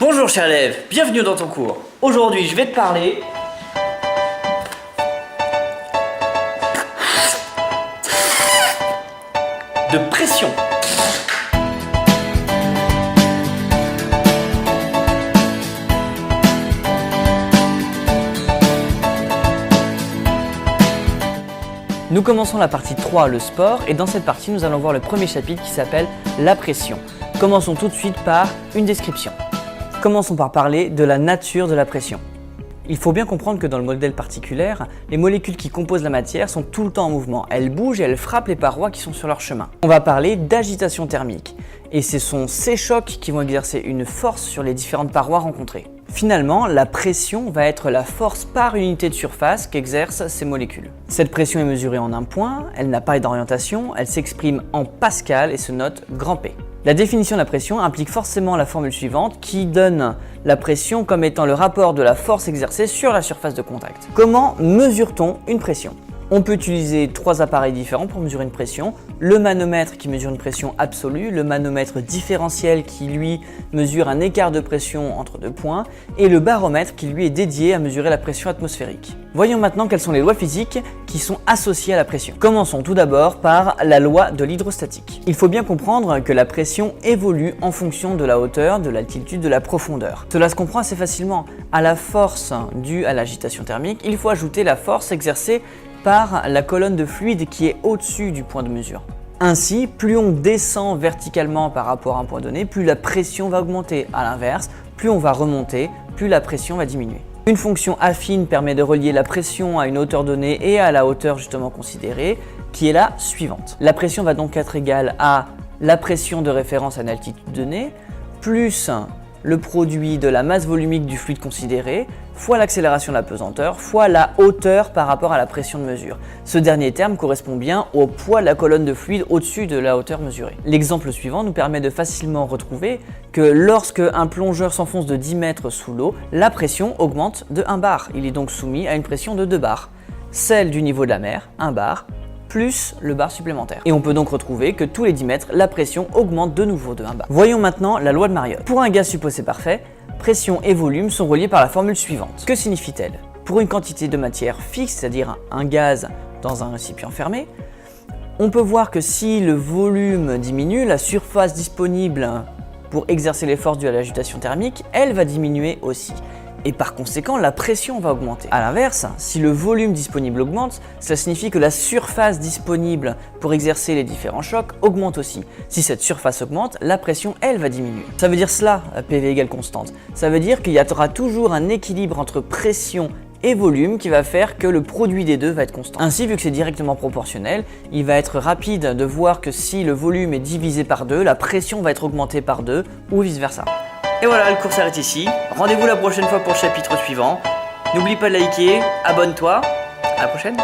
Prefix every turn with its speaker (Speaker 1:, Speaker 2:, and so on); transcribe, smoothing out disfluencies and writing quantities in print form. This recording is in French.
Speaker 1: Bonjour cher élève, bienvenue dans ton cours. Aujourd'hui je vais te parler de pression.
Speaker 2: Nous commençons la partie 3, le sport, et dans cette partie nous allons voir le premier chapitre qui s'appelle la pression. Commençons tout de suite par une description. Commençons par parler de la nature de la pression. Il faut bien comprendre que dans le modèle particulaire, les molécules qui composent la matière sont tout le temps en mouvement. Elles bougent et elles frappent les parois qui sont sur leur chemin. On va parler d'agitation thermique. Et ce sont ces chocs qui vont exercer une force sur les différentes parois rencontrées. Finalement, la pression va être la force par unité de surface qu'exercent ces molécules. Cette pression est mesurée en un point, elle n'a pas d'orientation, elle s'exprime en pascal et se note grand P. La définition de la pression implique forcément la formule suivante qui donne la pression comme étant le rapport de la force exercée sur la surface de contact. Comment mesure-t-on une pression ? On peut utiliser trois appareils différents pour mesurer une pression. Le manomètre qui mesure une pression absolue, le manomètre différentiel qui lui mesure un écart de pression entre deux points et le baromètre qui lui est dédié à mesurer la pression atmosphérique. Voyons maintenant quelles sont les lois physiques qui sont associées à la pression. Commençons tout d'abord par la loi de l'hydrostatique. Il faut bien comprendre que la pression évolue en fonction de la hauteur, de l'altitude, de la profondeur. Cela se comprend assez facilement. À la force due à l'agitation thermique, il faut ajouter la force exercée par la colonne de fluide qui est au-dessus du point de mesure. Ainsi, plus on descend verticalement par rapport à un point donné, plus la pression va augmenter. A l'inverse, plus on va remonter, plus la pression va diminuer. Une fonction affine permet de relier la pression à une hauteur donnée et à la hauteur justement considérée, qui est la suivante. La pression va donc être égale à la pression de référence à une altitude donnée, plus le produit de la masse volumique du fluide considéré, fois l'accélération de la pesanteur, fois la hauteur par rapport à la pression de mesure. Ce dernier terme correspond bien au poids de la colonne de fluide au-dessus de la hauteur mesurée. L'exemple suivant nous permet de facilement retrouver que lorsque un plongeur s'enfonce de 10 mètres sous l'eau, la pression augmente de 1 bar. Il est donc soumis à une pression de 2 bars. Celle du niveau de la mer, 1 bar, plus le bar supplémentaire. Et on peut donc retrouver que tous les 10 mètres, la pression augmente de nouveau de 1 bar. Voyons maintenant la loi de Mariotte. Pour un gaz supposé parfait, pression et volume sont reliés par la formule suivante. Que signifie-t-elle ? Pour une quantité de matière fixe, c'est-à-dire un gaz dans un récipient fermé, on peut voir que si le volume diminue, la surface disponible pour exercer les forces dues à l'agitation thermique, elle va diminuer aussi. Et par conséquent, la pression va augmenter. A l'inverse, si le volume disponible augmente, cela signifie que la surface disponible pour exercer les différents chocs augmente aussi. Si cette surface augmente, la pression, elle, va diminuer. Ça veut dire cela, PV égale constante. Ça veut dire qu'il y aura toujours un équilibre entre pression et volume qui va faire que le produit des deux va être constant. Ainsi, vu que c'est directement proportionnel, il va être rapide de voir que si le volume est divisé par 2, la pression va être augmentée par 2 ou vice versa.
Speaker 1: Et voilà, le cours s'arrête ici. Rendez-vous la prochaine fois pour le chapitre suivant. N'oublie pas de liker, abonne-toi. À la prochaine.